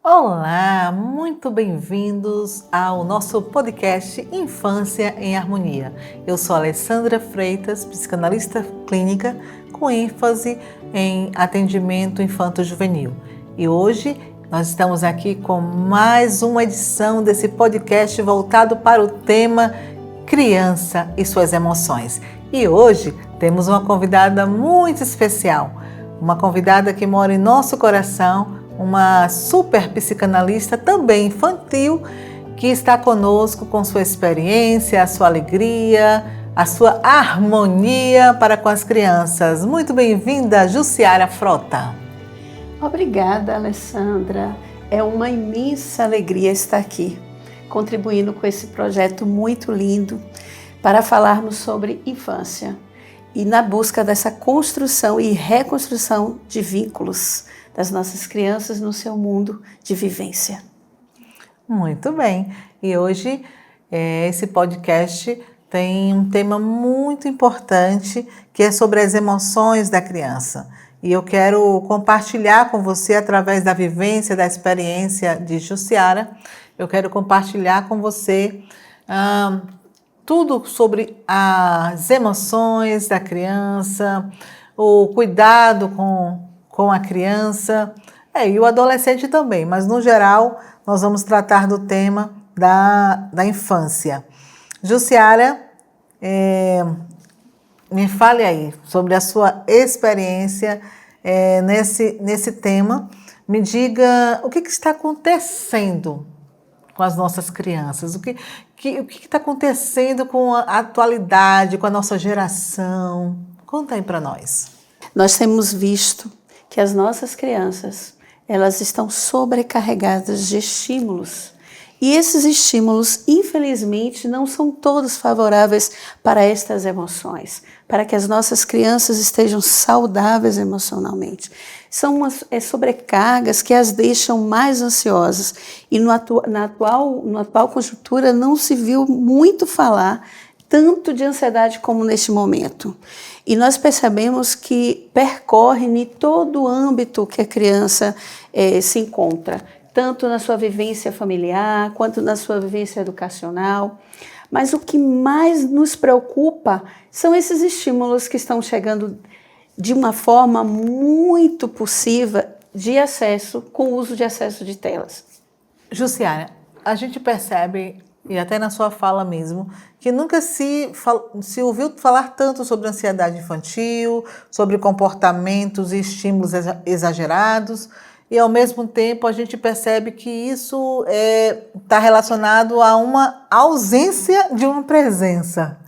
Olá, muito bem-vindos ao nosso podcast Infância em Harmonia. Eu sou Alessandra Freitas, psicanalista clínica com ênfase em atendimento infanto-juvenil. E hoje nós estamos aqui com mais uma edição desse podcast voltado para o tema Criança e suas emoções. E hoje temos uma convidada muito especial, uma convidada que mora em nosso coração, uma super psicanalista também infantil, que está conosco com sua experiência, a sua alegria, a sua harmonia para com as crianças. Muito bem-vinda, Jussiara Frota. Obrigada, Alessandra. É uma imensa alegria estar aqui, contribuindo com esse projeto muito lindo para falarmos sobre infância e na busca dessa construção e reconstrução de vínculos das nossas crianças no seu mundo de vivência. Muito bem. E hoje esse podcast tem um tema muito importante, que é sobre as emoções da criança. E eu quero compartilhar com você, através da vivência, da experiência de Jussiara, eu quero compartilhar com você tudo sobre as emoções da criança, o cuidado com a criança e o adolescente também, mas no geral nós vamos tratar do tema da infância. Jussiara, me fale aí sobre a sua experiência nesse tema. Me diga o que está acontecendo com as nossas crianças, o que está acontecendo com a atualidade, com a nossa geração. Conta aí para nós. Nós temos visto que as nossas crianças, elas estão sobrecarregadas de estímulos. E esses estímulos, infelizmente, não são todos favoráveis para estas emoções, para que as nossas crianças estejam saudáveis emocionalmente. São sobrecargas que as deixam mais ansiosas. E na atual conjuntura não se viu muito falar tanto de ansiedade como neste momento. E nós percebemos que percorre em todo o âmbito que a criança se encontra, tanto na sua vivência familiar, quanto na sua vivência educacional. Mas o que mais nos preocupa são esses estímulos que estão chegando de uma forma muito possível de acesso, com o uso de acesso de telas. Jussiara, a gente percebe, e até na sua fala mesmo, que nunca se ouviu falar tanto sobre ansiedade infantil, sobre comportamentos e estímulos exagerados, e ao mesmo tempo a gente percebe que isso está relacionado a uma ausência de uma presença.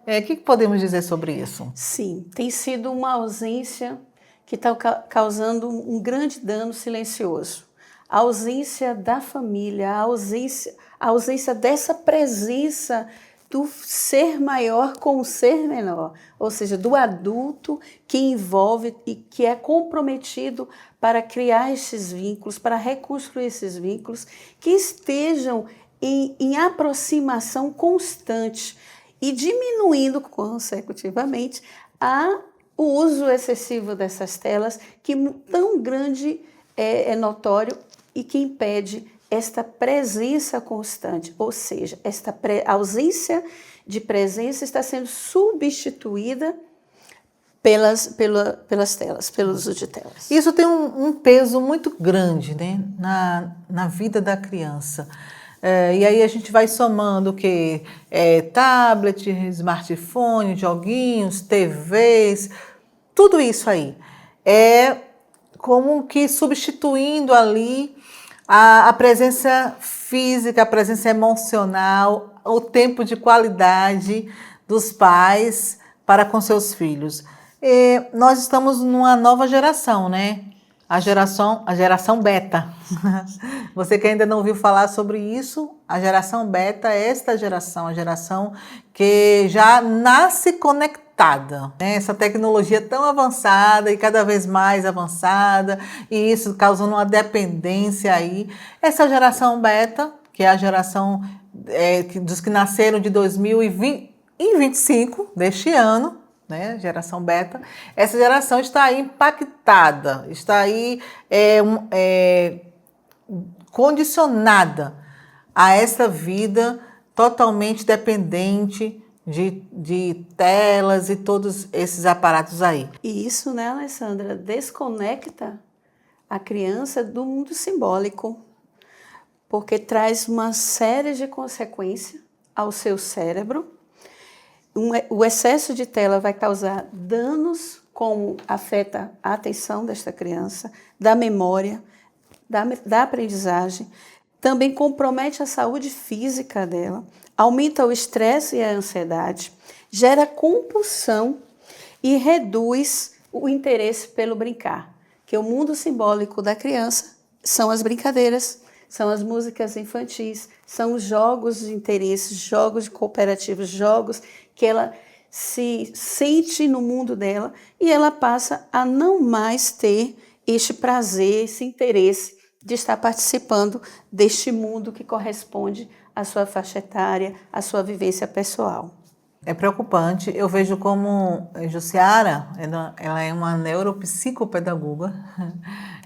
O que podemos dizer sobre isso? Sim, tem sido uma ausência que está causando um grande dano silencioso. A ausência da família, a ausência dessa presença do ser maior com o ser menor, ou seja, do adulto que envolve e que é comprometido para criar esses vínculos, para reconstruir esses vínculos, que estejam em aproximação constante e diminuindo consecutivamente o uso excessivo dessas telas, que tão grande é notório e que impede esta presença constante, ou seja, esta ausência de presença está sendo substituída pelas telas, pelo uso de telas. Isso tem um peso muito grande, né, na vida da criança. E aí a gente vai somando o que? Tablet, smartphone, joguinhos, TVs, tudo isso aí. É como que substituindo ali a presença física, a presença emocional, o tempo de qualidade dos pais para com seus filhos. E nós estamos numa nova geração, né? A geração beta. Você que ainda não ouviu falar sobre isso, a geração beta é esta geração, a geração que já nasce conectada, né? Essa tecnologia tão avançada e cada vez mais avançada, e isso causando uma dependência aí. Essa geração beta, que é a geração dos que nasceram de 2025, deste ano, né, geração beta, essa geração está aí impactada, está aí condicionada a essa vida totalmente dependente de telas e todos esses aparatos aí. E isso, né, Alessandra, desconecta a criança do mundo simbólico, porque traz uma série de consequências ao seu cérebro. O excesso de tela vai causar danos como afeta a atenção desta criança, da memória, da aprendizagem, também compromete a saúde física dela, aumenta o estresse e a ansiedade, gera compulsão e reduz o interesse pelo brincar, que o mundo simbólico da criança são as brincadeiras, são as músicas infantis, são os jogos de interesse, jogos cooperativos, jogos que ela se sente no mundo dela e ela passa a não mais ter este prazer, esse interesse de estar participando deste mundo que corresponde à sua faixa etária, à sua vivência pessoal. É preocupante. Eu vejo como Jussiara, ela é uma neuropsicopedagoga,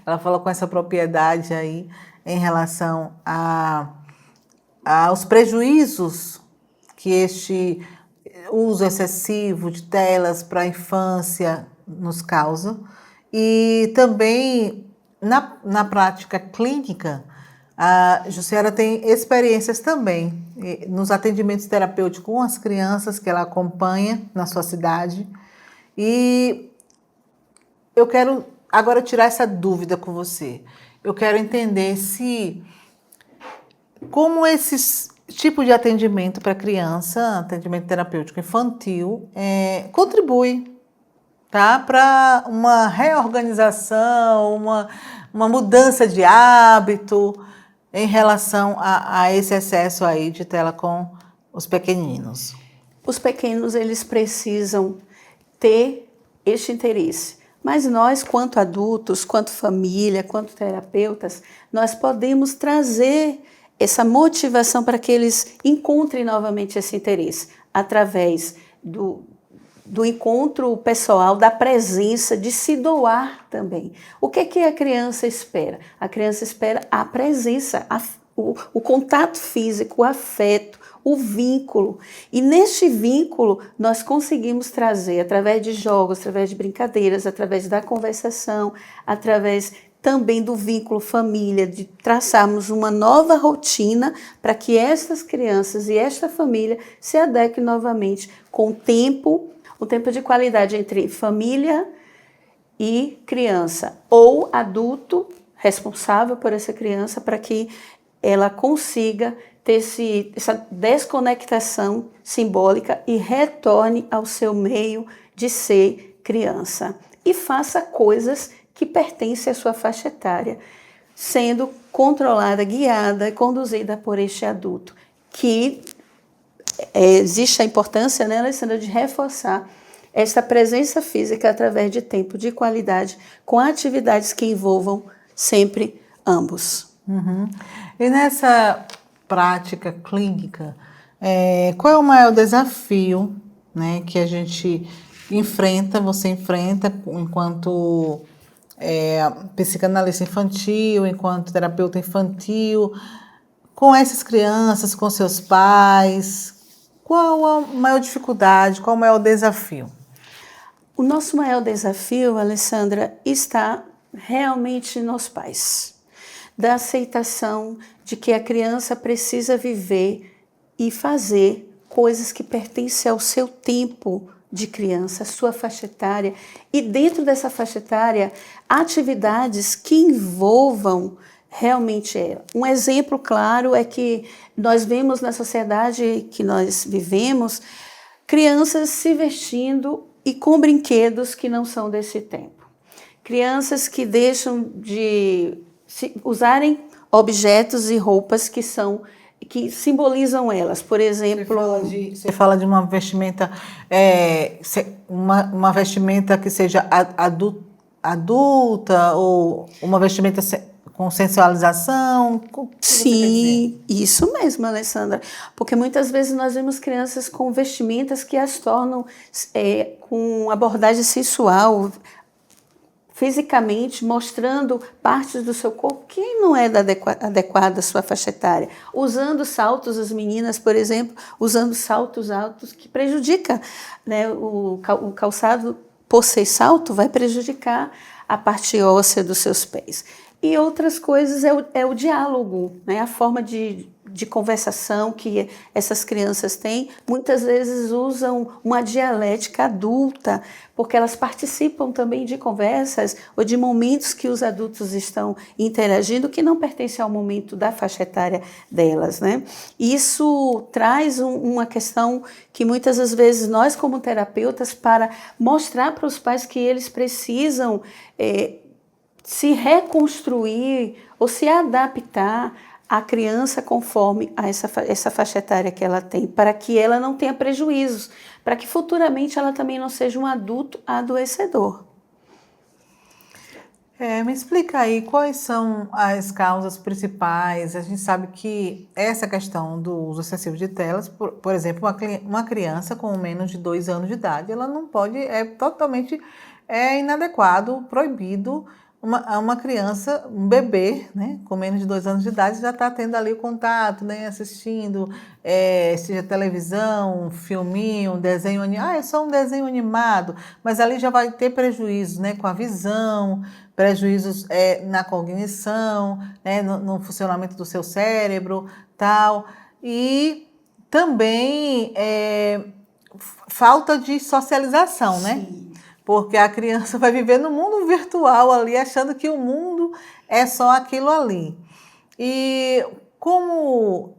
ela fala com essa propriedade aí em relação aos prejuízos que este uso excessivo de telas para a infância nos causa. E também, na prática clínica, a Jussiara tem experiências também nos atendimentos terapêuticos com as crianças que ela acompanha na sua cidade. E eu quero agora tirar essa dúvida com você. Eu quero entender como esse tipo de atendimento para criança, atendimento terapêutico infantil, contribui, tá, para uma reorganização, uma mudança de hábito em relação a esse excesso aí de tela com os pequeninos. Os pequenos, eles precisam ter este interesse. Mas nós, quanto adultos, quanto família, quanto terapeutas, nós podemos trazer essa motivação para que eles encontrem novamente esse interesse, através do encontro pessoal, da presença, de se doar também. O que é que a criança espera? A criança espera a presença, o contato físico, o afeto, o vínculo. E neste vínculo nós conseguimos trazer, através de jogos, através de brincadeiras, através da conversação, através também do vínculo família, de traçarmos uma nova rotina para que estas crianças e esta família se adequem novamente com o tempo de qualidade entre família e criança, ou adulto responsável por essa criança, para que ela consiga ter essa desconectação simbólica e retorne ao seu meio de ser criança. E faça coisas que pertencem à sua faixa etária, sendo controlada, guiada, conduzida por este adulto, que existe a importância, né, Alessandra, de reforçar esta presença física através de tempo de qualidade, com atividades que envolvam sempre ambos. Uhum. E nessa prática clínica, qual é o maior desafio, né, que a gente você enfrenta enquanto psicanalista infantil, enquanto terapeuta infantil, com essas crianças, com seus pais? Qual a maior dificuldade, qual o maior desafio? O nosso maior desafio, Alessandra, está realmente nos pais. Da aceitação de que a criança precisa viver e fazer coisas que pertencem ao seu tempo de criança, a sua faixa etária, e dentro dessa faixa etária, atividades que envolvam realmente ela. Um exemplo claro é que nós vemos na sociedade que nós vivemos, crianças se vestindo e com brinquedos que não são desse tempo. Crianças que deixam de usarem objetos e roupas que simbolizam elas. Por exemplo, você fala de uma vestimenta, uma vestimenta que seja adulta, ou uma vestimenta com sensualização? Sim, isso mesmo, Alessandra. Porque muitas vezes nós vemos crianças com vestimentas que as tornam com abordagem sensual, fisicamente, mostrando partes do seu corpo que não é adequada à sua faixa etária. Usando saltos, as meninas, por exemplo, usando saltos altos que prejudica, né, o calçado, por ser salto, vai prejudicar a parte óssea dos seus pés. E outras coisas é o diálogo, né? A forma de conversação que essas crianças têm. Muitas vezes usam uma dialética adulta, porque elas participam também de conversas ou de momentos que os adultos estão interagindo que não pertencem ao momento da faixa etária delas, né? Isso traz uma questão que muitas das vezes nós, como terapeutas, para mostrar para os pais que eles precisam se reconstruir ou se adaptar à criança conforme a essa faixa etária que ela tem, para que ela não tenha prejuízos, para que futuramente ela também não seja um adulto adoecedor. Me explica aí quais são as causas principais. A gente sabe que essa questão do uso excessivo de telas, por exemplo, uma criança com menos de 2 anos de idade, ela não pode, é totalmente inadequado, proibido. Uma criança, um bebê, né, com menos de 2 anos de idade, já está tendo ali o contato, né, assistindo, seja televisão, um filminho, um desenho animado. É só um desenho animado, mas ali já vai ter prejuízos, né, com a visão, prejuízos na cognição, né, no funcionamento do seu cérebro, tal. E também falta de socialização, né? Porque a criança vai viver no mundo virtual ali, achando que o mundo é só aquilo ali. E como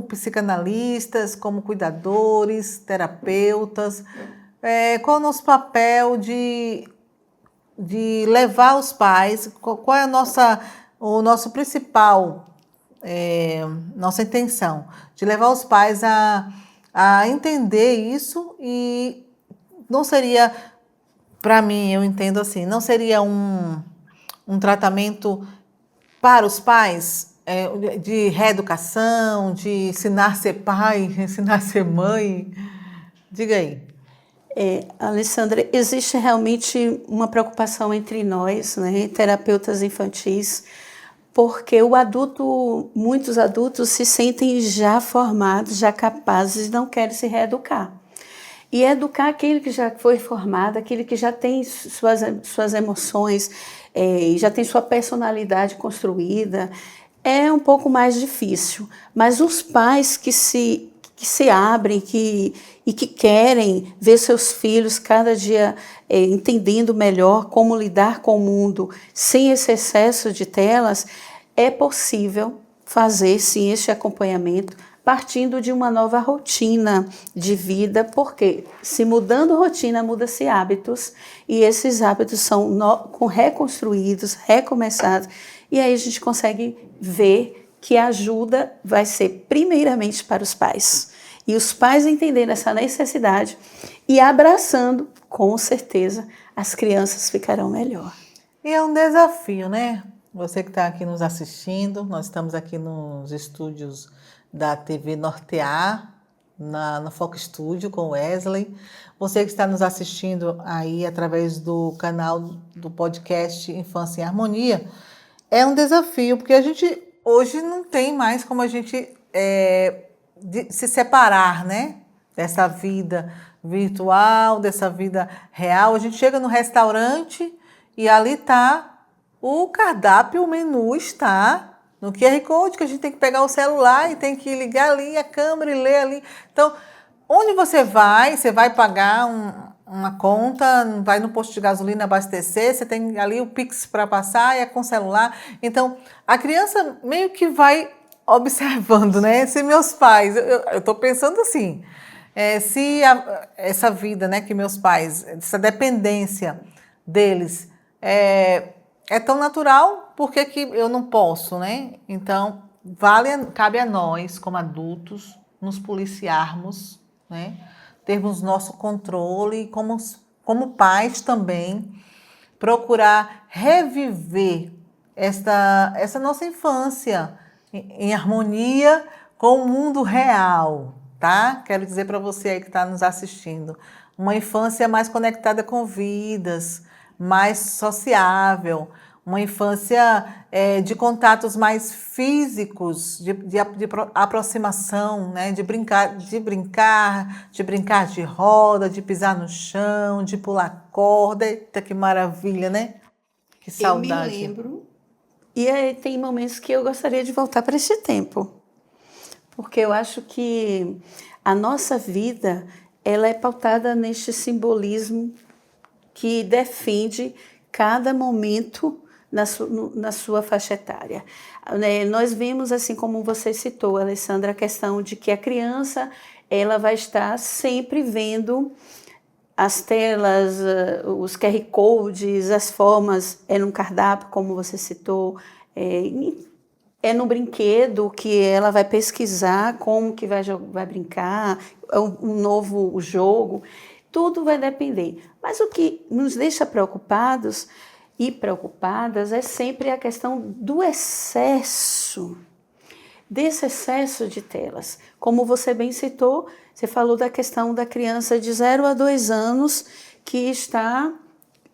psicanalistas, como cuidadores, terapeutas, qual é o nosso papel de levar os pais, qual é o nosso principal, nossa intenção, de levar os pais a entender isso. E não seria, para mim, eu entendo assim, não seria um tratamento para os pais, de reeducação, de ensinar a ser pai, ensinar a ser mãe? Diga aí. Alessandra, existe realmente uma preocupação entre nós, né, terapeutas infantis, porque muitos adultos se sentem já formados, já capazes e não querem se reeducar. E educar aquele que já foi formado, aquele que já tem suas emoções, já tem sua personalidade construída, é um pouco mais difícil. Mas os pais que se abrem e que querem ver seus filhos cada dia entendendo melhor como lidar com o mundo sem esse excesso de telas, é possível fazer sim este acompanhamento partindo de uma nova rotina de vida, porque se mudando rotina, muda-se hábitos, e esses hábitos são reconstruídos, recomeçados, e aí a gente consegue ver que a ajuda vai ser primeiramente para os pais. E os pais entendendo essa necessidade e abraçando, com certeza, as crianças ficarão melhor. E é um desafio, né? Você que está aqui nos assistindo, nós estamos aqui nos estúdios da TV Nortear, no Foco Estúdio com Wesley. Você que está nos assistindo aí através do canal do podcast Infância em Harmonia, é um desafio, porque a gente hoje não tem mais como a gente se separar, né? Dessa vida virtual, dessa vida real. A gente chega no restaurante e ali está o cardápio, o menu está no QR Code, que a gente tem que pegar o celular e tem que ligar ali a câmera e ler ali. Então, onde você vai pagar uma conta, vai no posto de gasolina abastecer, você tem ali o Pix para passar e é com o celular. Então, a criança meio que vai observando, né? Se meus pais, eu estou pensando assim, se essa vida, né, que meus pais, essa dependência deles é tão natural, por que eu não posso, né? Então, cabe a nós, como adultos, nos policiarmos, né? Termos nosso controle, como pais também, procurar reviver essa nossa infância em harmonia com o mundo real, tá? Quero dizer para você aí que está nos assistindo, uma infância mais conectada com vidas, mais sociável, uma infância de contatos mais físicos, de aproximação, né? De brincar de roda, de pisar no chão, de pular corda. Eita, que maravilha, né? Que saudade. Eu me lembro, e aí tem momentos que eu gostaria de voltar para esse tempo, porque eu acho que a nossa vida ela é pautada neste simbolismo que defende cada momento na sua faixa etária. Nós vemos, assim como você citou, Alessandra, a questão de que a criança ela vai estar sempre vendo as telas, os QR codes, as formas, no cardápio, como você citou, no brinquedo que ela vai pesquisar como que vai brincar, um novo jogo, tudo vai depender. Mas o que nos deixa preocupados e preocupadas é sempre a questão do excesso, desse excesso de telas. Como você bem citou, você falou da questão da criança de 0 a 2 anos que está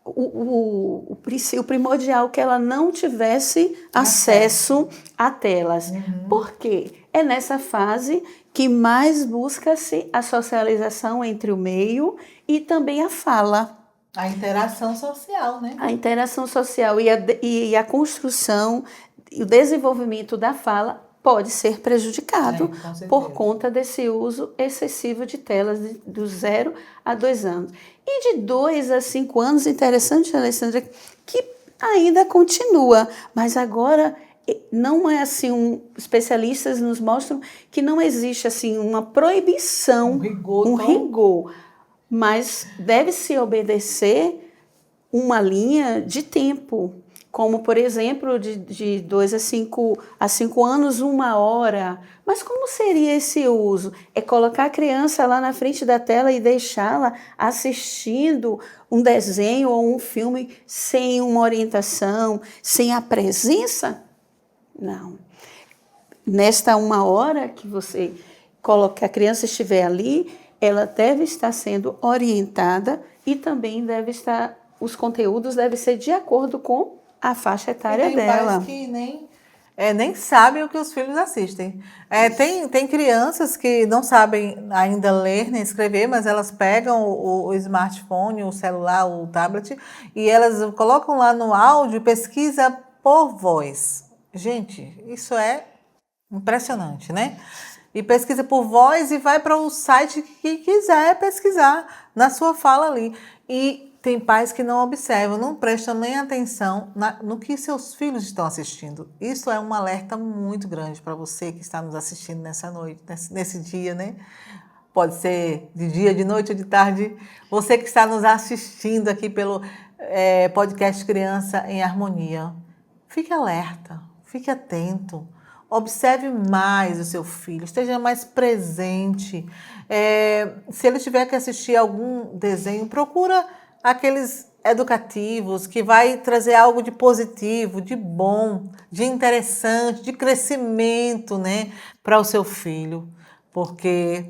o primordial que ela não tivesse acesso a telas. Por quê? É nessa fase que mais busca-se a socialização entre o meio e também a fala. A interação social, né? A interação social e a construção e o desenvolvimento da fala pode ser prejudicado por conta desse uso excessivo de telas do 0 a 2 anos. E de 2 a 5 anos, interessante, Alessandra, que ainda continua, mas agora não é assim, especialistas nos mostram que não existe assim uma proibição, um rigor, mas deve-se obedecer uma linha de tempo, como, por exemplo, de 2 a 5 anos, 1 hora. Mas como seria esse uso? É colocar a criança lá na frente da tela e deixá-la assistindo um desenho ou um filme sem uma orientação, sem a presença? Não. Nesta 1 hora que você coloca, a criança estiver ali, ela deve estar sendo orientada e também os conteúdos devem ser de acordo com a faixa etária dela. Pais que nem sabem o que os filhos assistem. Tem crianças que não sabem ainda ler nem escrever, mas elas pegam o smartphone, o celular, o tablet, e elas colocam lá no áudio e pesquisa por voz. Gente, isso é impressionante, né? E pesquisa por voz e vai para o site que quiser pesquisar na sua fala ali. E tem pais que não observam, não prestam nem atenção no que seus filhos estão assistindo. Isso é um alerta muito grande para você que está nos assistindo nessa noite, nesse dia, né? Pode ser de dia, de noite ou de tarde. Você que está nos assistindo aqui pelo podcast Criança em Harmonia. Fique alerta, fique atento. Observe mais o seu filho, esteja mais presente. Se ele tiver que assistir algum desenho, procura aqueles educativos que vai trazer algo de positivo, de bom, de interessante, de crescimento, né, para o seu filho, porque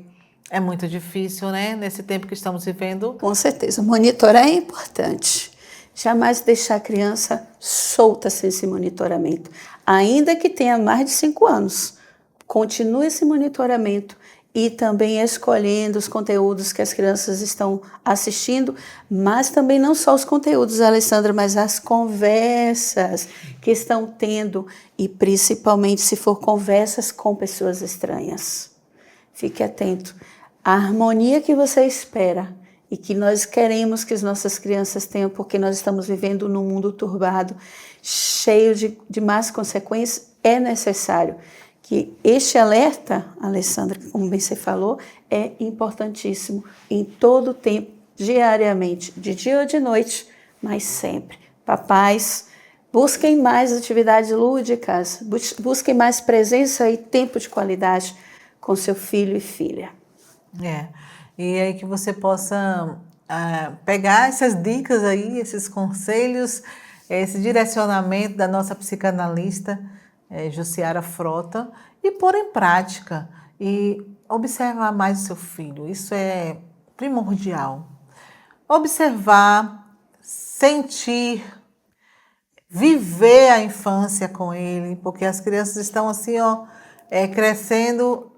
é muito difícil, né, nesse tempo que estamos vivendo. Com certeza, monitorar é importante. Jamais deixar a criança solta sem esse monitoramento. Ainda que tenha mais de 5 anos, continue esse monitoramento e também escolhendo os conteúdos que as crianças estão assistindo, mas também não só os conteúdos, Alessandra, mas as conversas que estão tendo e principalmente se for conversas com pessoas estranhas. Fique atento. A harmonia que você espera e que nós queremos que as nossas crianças tenham, porque nós estamos vivendo num mundo turbado, cheio de más consequências, é necessário que este alerta, Alessandra, como bem você falou, é importantíssimo em todo o tempo, diariamente, de dia ou de noite, mas sempre. Papais, busquem mais atividades lúdicas, busquem mais presença e tempo de qualidade com seu filho e filha. E aí que você possa pegar essas dicas aí, esses conselhos, esse direcionamento da nossa psicanalista, Jussiara Frota, e pôr em prática e observar mais o seu filho. Isso é primordial. Observar, sentir, viver a infância com ele, porque as crianças estão assim, ó, crescendo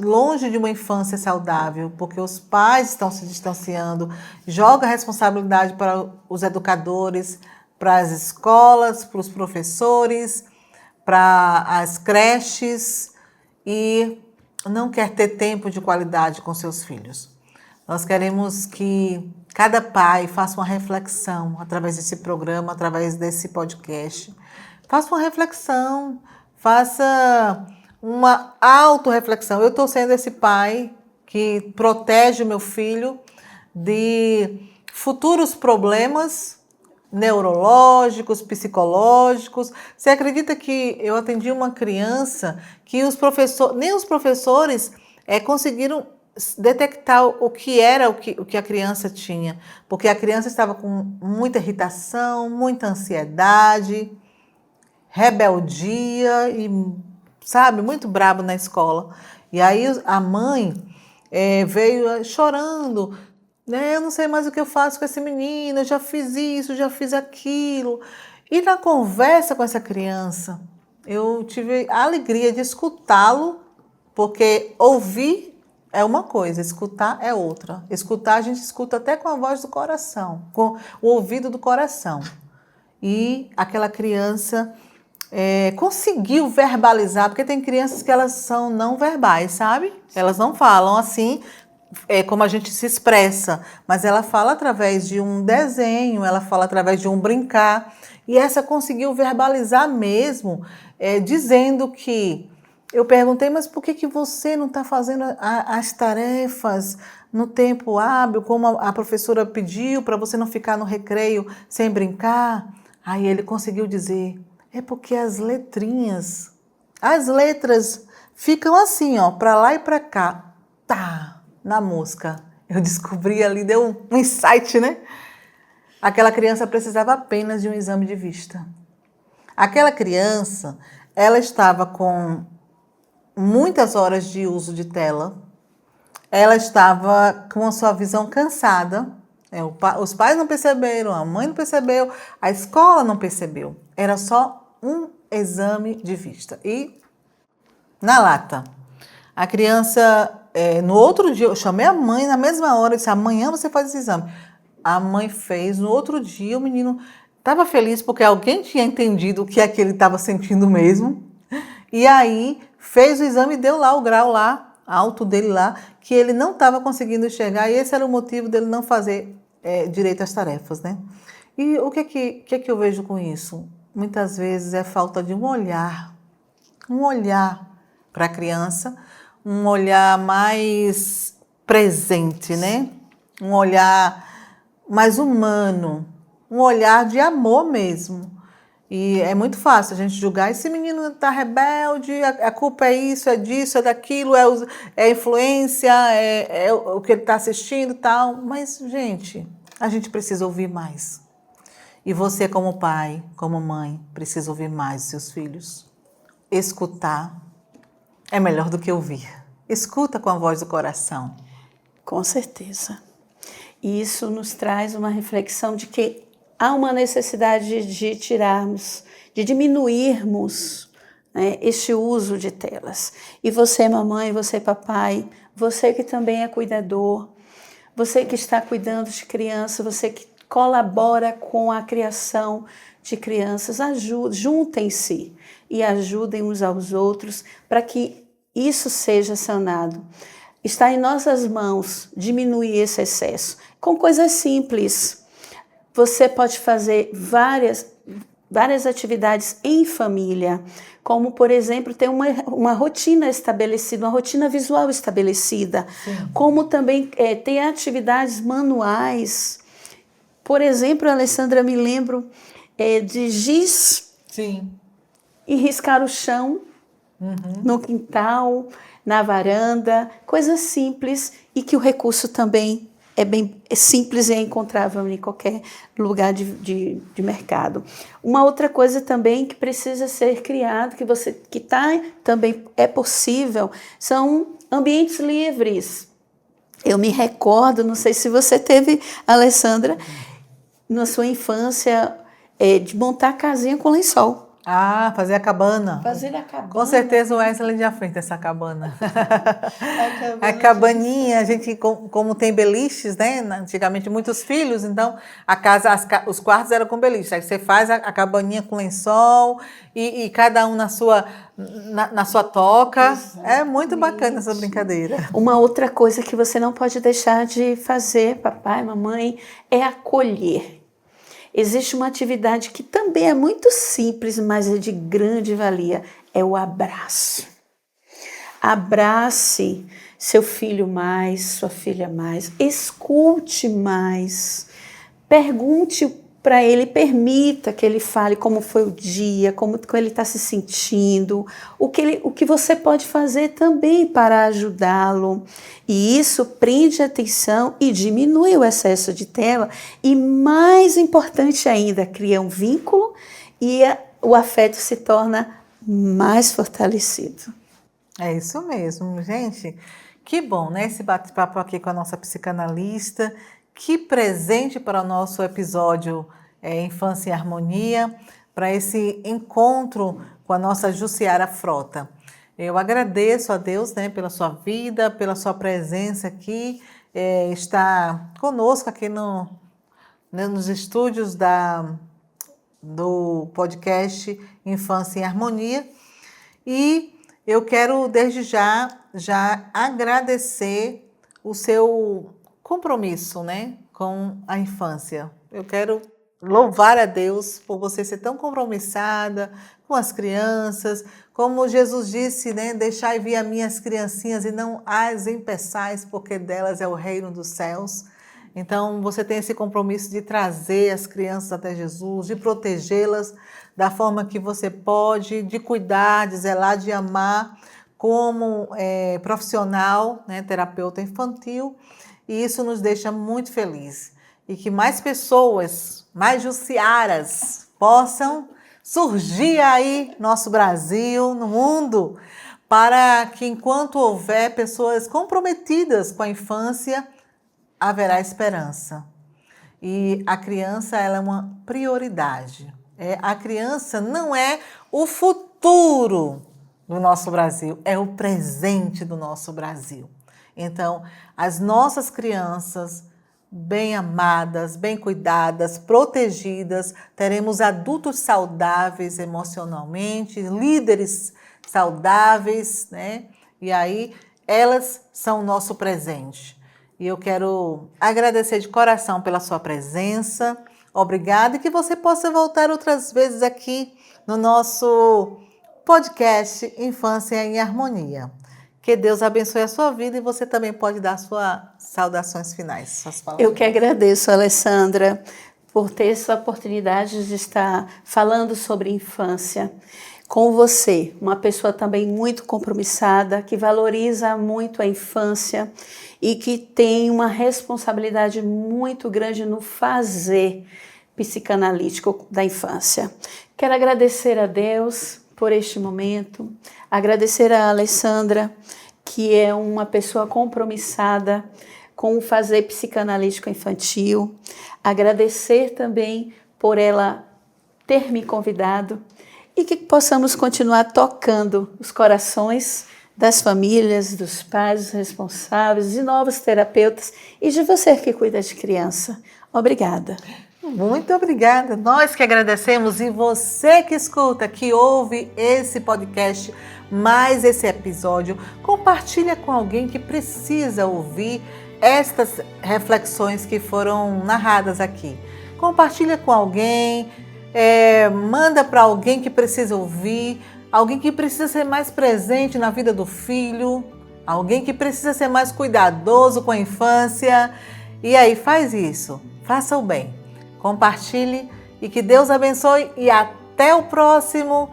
longe de uma infância saudável, porque os pais estão se distanciando, joga a responsabilidade para os educadores, para as escolas, para os professores, para as creches e não quer ter tempo de qualidade com seus filhos. Nós queremos que cada pai faça uma reflexão através desse programa, através desse podcast. Faça uma reflexão, faça uma autorreflexão. Eu estou sendo esse pai que protege o meu filho de futuros problemas neurológicos, psicológicos. Você acredita que eu atendi uma criança que nem os professores conseguiram detectar o que era o que a criança tinha, porque a criança estava com muita irritação, muita ansiedade, rebeldia e, sabe, muito brabo na escola. E aí a mãe veio chorando, né? Eu não sei mais o que eu faço com esse menino, eu já fiz isso, já fiz aquilo. E na conversa com essa criança, eu tive a alegria de escutá-lo, porque ouvir é uma coisa, escutar é outra. Escutar, a gente escuta até com a voz do coração, com o ouvido do coração. E aquela criança conseguiu verbalizar, porque tem crianças que elas são não verbais, sabe? Elas não falam assim, como a gente se expressa, mas ela fala através de um desenho, ela fala através de um brincar. E essa conseguiu verbalizar mesmo, dizendo que... Eu perguntei, mas por que você não está fazendo as tarefas no tempo hábil, como a professora pediu, para você não ficar no recreio sem brincar? Aí ele conseguiu dizer, é porque as letras ficam assim, ó, para lá e para cá, tá, na música. Eu descobri ali, deu um insight, né? Aquela criança precisava apenas de um exame de vista. Aquela criança, ela estava com muitas horas de uso de tela, ela estava com a sua visão cansada, os pais não perceberam, a mãe não percebeu, a escola não percebeu, era só um exame de vista. E na lata, a criança, no outro dia, eu chamei a mãe na mesma hora, disse, amanhã você faz esse exame. A mãe fez, no outro dia o menino estava feliz porque alguém tinha entendido o que é que ele estava sentindo mesmo, e aí fez o exame e deu lá o grau lá, alto dele lá, que ele não estava conseguindo enxergar, e esse era o motivo dele não fazer direito às tarefas, né? E o que eu vejo com isso? Muitas vezes é falta de um olhar para a criança, um olhar mais presente, né? Um olhar mais humano, um olhar de amor mesmo. E é muito fácil a gente julgar, esse menino está rebelde, a culpa é isso, é disso, é daquilo, é a influência, é o que ele está assistindo e tal. Mas, gente, a gente precisa ouvir mais. E você, como pai, como mãe, precisa ouvir mais dos seus filhos. Escutar é melhor do que ouvir. Escuta com a voz do coração. Com certeza. E isso nos traz uma reflexão de que há uma necessidade de tirarmos, de diminuirmos, né, este uso de telas. E você, mamãe, você, papai, você que também é cuidador, você que está cuidando de criança, você que colabora com a criação de crianças, juntem-se e ajudem uns aos outros para que isso seja sanado. Está em nossas mãos diminuir esse excesso com coisas simples. Você pode fazer várias atividades em família, como, por exemplo, ter uma rotina estabelecida, uma rotina visual estabelecida. Sim. Como também ter atividades manuais. Por exemplo, Alessandra, me lembro de giz. Sim. E riscar o chão no quintal, na varanda, coisas simples e que o recurso também é simples e é encontrável em qualquer lugar de mercado. Uma outra coisa também que precisa ser criado, também é possível, são ambientes livres. Eu me recordo, não sei se você teve, Alessandra, na sua infância, de montar casinha com lençol. Ah, fazer a cabana. Fazer a cabana. Com certeza o Wesley já fez essa cabana. A A cabaninha, a gente, como tem beliches, né? Antigamente muitos filhos, então a casa, os quartos eram com beliche. Aí você faz a cabaninha com lençol e cada um na sua toca. Exatamente. É muito bacana essa brincadeira. Uma outra coisa que você não pode deixar de fazer, papai, mamãe, é acolher. Existe uma atividade que também é muito simples, mas é de grande valia, é o abraço. Abrace seu filho mais, sua filha mais, escute mais, pergunte para ele, permita que ele fale como foi o dia, como ele está se sentindo, o que você pode fazer também para ajudá-lo. E isso prende a atenção e diminui o excesso de tela e, mais importante ainda, cria um vínculo e o afeto se torna mais fortalecido. É isso mesmo, gente. Que bom, né? Esse bate-papo aqui com a nossa psicanalista. Que presente para o nosso episódio Infância em Harmonia, para esse encontro com a nossa Jussiara Frota. Eu agradeço a Deus, né, pela sua vida, pela sua presença aqui, está conosco aqui nos estúdios do podcast Infância em Harmonia. E eu quero, desde já agradecer o seu compromisso, né, com a infância. Eu quero louvar a Deus por você ser tão compromissada com as crianças, como Jesus disse, né, deixai vir a minhas criancinhas e não as impeçais, porque delas é o reino dos céus. Então, você tem esse compromisso de trazer as crianças até Jesus, de protegê-las da forma que você pode, de cuidar, de zelar, de amar como profissional, né, terapeuta infantil. E isso nos deixa muito felizes. E que mais pessoas, mais Jussiaras, possam surgir aí no nosso Brasil, no mundo, para que enquanto houver pessoas comprometidas com a infância, haverá esperança. E a criança, ela é uma prioridade. A criança não é o futuro do nosso Brasil, é o presente do nosso Brasil. Então, as nossas crianças, bem amadas, bem cuidadas, protegidas, teremos adultos saudáveis emocionalmente, líderes saudáveis, né? E aí, elas são o nosso presente. E eu quero agradecer de coração pela sua presença. Obrigada, e que você possa voltar outras vezes aqui no nosso podcast Infância em Harmonia. Que Deus abençoe a sua vida e você também pode dar suas saudações finais, suas palavras. Eu que agradeço, Alessandra, por ter essa oportunidade de estar falando sobre infância com você, uma pessoa também muito compromissada, que valoriza muito a infância e que tem uma responsabilidade muito grande no fazer psicanalítico da infância. Quero agradecer a Deus por este momento, agradecer a Alessandra, que é uma pessoa compromissada com o fazer psicanalítico infantil, agradecer também por ela ter me convidado e que possamos continuar tocando os corações das famílias, dos pais, dos responsáveis, de novos terapeutas e de você que cuida de criança. Obrigada. Muito obrigada. Nós que agradecemos e você que escuta, que ouve esse podcast, mais esse episódio, compartilha com alguém que precisa ouvir estas reflexões que foram narradas aqui. Compartilha com alguém, manda para alguém que precisa ouvir, alguém que precisa ser mais presente na vida do filho, alguém que precisa ser mais cuidadoso com a infância. E aí, faz isso, faça o bem. Compartilhe e que Deus abençoe e até o próximo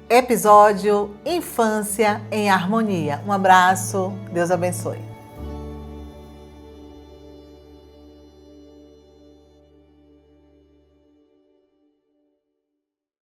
episódio Infância em Harmonia. Um abraço, Deus abençoe.